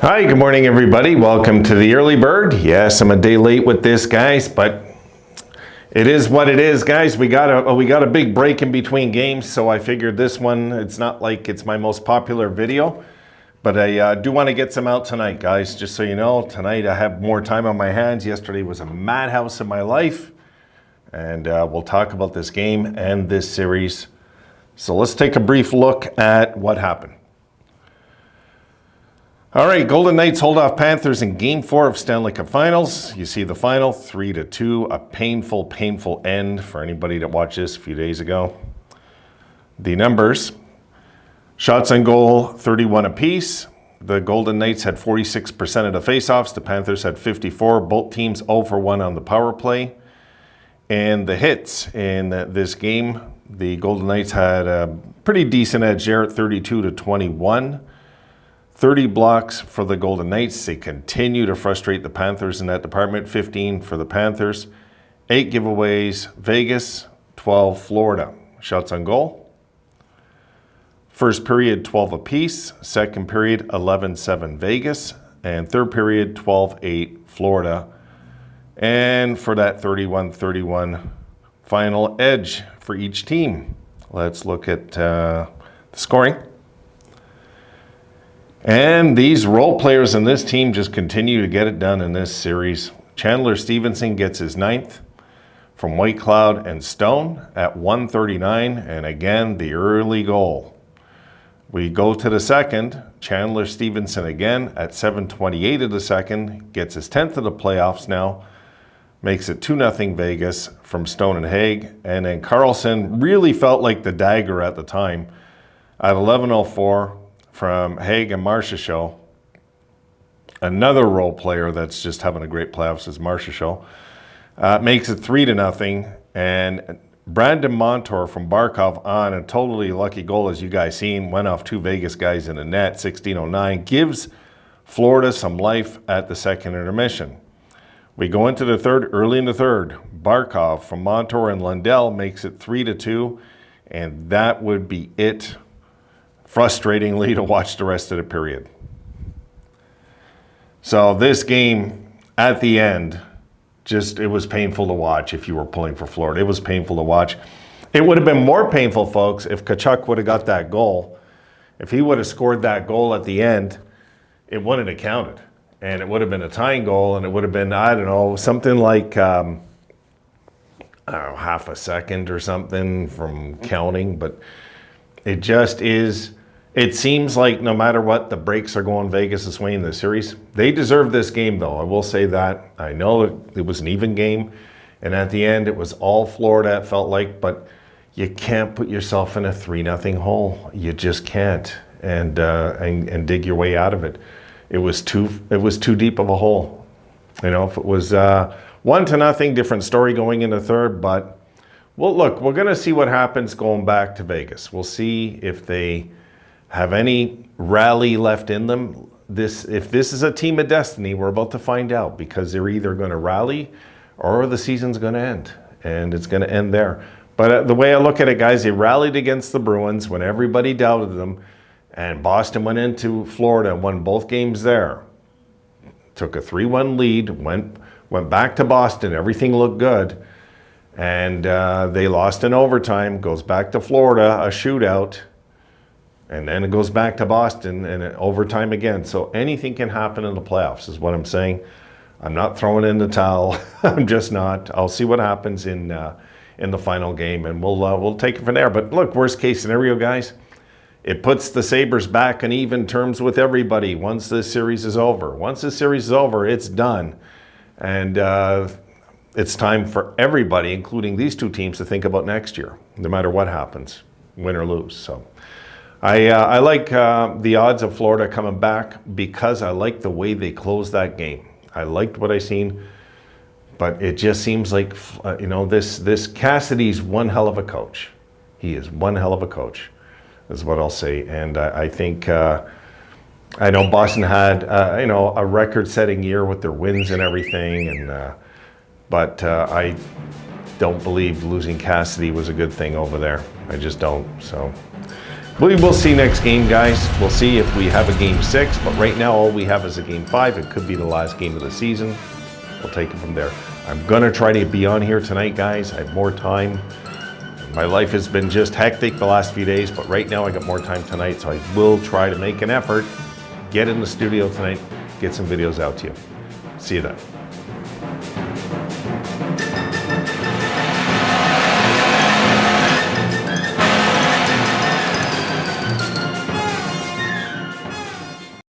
Hi, good morning, everybody. Welcome to the Early Bird. Yes, I'm a day late with this, guys, but it is what it is, guys. We got a big break in between games, so I figured this one, it's not like it's my most popular video, but I do want to get some out tonight, guys. Just so you know, tonight I have more time on my hands. Yesterday was a madhouse in my life, and we'll talk about this game and this series. So let's take a brief look at what happened. All right, Golden Knights hold off Panthers in Game 4 of Stanley Cup Finals. You see the final, 3-2, a painful end for anybody that watched this a few days ago. The numbers, shots on goal, 31 apiece. The Golden Knights had 46% of the faceoffs. The Panthers had 54. Both teams 0 for 1 on the power play. And the hits in this game, the Golden Knights had a pretty decent edge there at 32-21. 30 blocks for the Golden Knights. They continue to frustrate the Panthers in that department. 15 for the Panthers. 8 giveaways, Vegas. 12, Florida. Shots on goal. First period, 12 apiece. Second period, 11-7, Vegas. And third period, 12-8, Florida. And for that 31-31 final edge for each team. Let's look at the scoring. And these role players in this team just continue to get it done in this series. Chandler Stevenson gets his 9th from Whitecloud and Stone at 1:39, and again, the early goal. We go to the second. Chandler Stevenson again at 7:28 of the second, gets his 10th of the playoffs now, makes it 2-0 Vegas from Stone and Haig. And then Carlson really felt like the dagger at the time at 11:04. From Haig and Marchessault. Another role player that's just having a great playoffs is Marchessault. Makes it 3-0. And Brandon Montour from Barkov on a totally lucky goal, as you guys seen, went off 2 Vegas guys in the net, 16:09. Gives Florida some life at the second intermission. We go into the third, early in the third. Barkov from Montour and Lundell makes it 3-2. And that would be it, frustratingly, to watch the rest of the period. So this game, at the end, it was painful to watch if you were pulling for Florida. It was painful to watch. It would have been more painful, folks, if Tkachuk would have got that goal. If he would have scored that goal at the end, it wouldn't have counted. And it would have been a tying goal, and it would have been, I don't know, something like, half a second or something from counting. But it just is... It seems like no matter what, the breaks are going Vegas' way in the series. They deserve this game, though. I will say that. I know it was an even game, and at the end, it was all Florida, it felt like, but you can't put yourself in a 3-0 hole. You just can't, and dig your way out of it. It was too deep of a hole. You know, if it was 1-0, different story going into third, but well, look, we're going to see what happens going back to Vegas. We'll see if they have any rally left in them. If this is a team of destiny, we're about to find out, because they're either going to rally or the season's going to end, and it's going to end there. But the way I look at it, guys, they rallied against the Bruins when everybody doubted them, and Boston went into Florida and won both games there. Took a 3-1 lead, went back to Boston, everything looked good, and they lost in overtime, goes back to Florida, a shootout, and then it goes back to Boston and overtime again. So anything can happen in the playoffs is what I'm saying. I'm not throwing in the towel. I'm just not. I'll see what happens in the final game, and we'll take it from there. But look, worst case scenario, guys, it puts the Sabres back on even terms with everybody once this series is over. Once this series is over, it's done. And it's time for everybody, including these two teams, to think about next year, no matter what happens, win or lose. So I like the odds of Florida coming back, because I like the way they closed that game. I liked what I seen, but it just seems like, this Cassidy's one hell of a coach. He is one hell of a coach, is what I'll say. And I think, I know Boston had, a record-setting year with their wins and everything, but I don't believe losing Cassidy was a good thing over there. I just don't. So We will see next game, guys. We'll see if we have a game 6, but right now all we have is a game 5. It could be the last game of the season. We'll take it from there. I'm gonna try to be on here tonight, guys. I have more time. My life has been just hectic the last few days, but right now I got more time tonight, so I will try to make an effort, get in the studio tonight, get some videos out to you. See you then.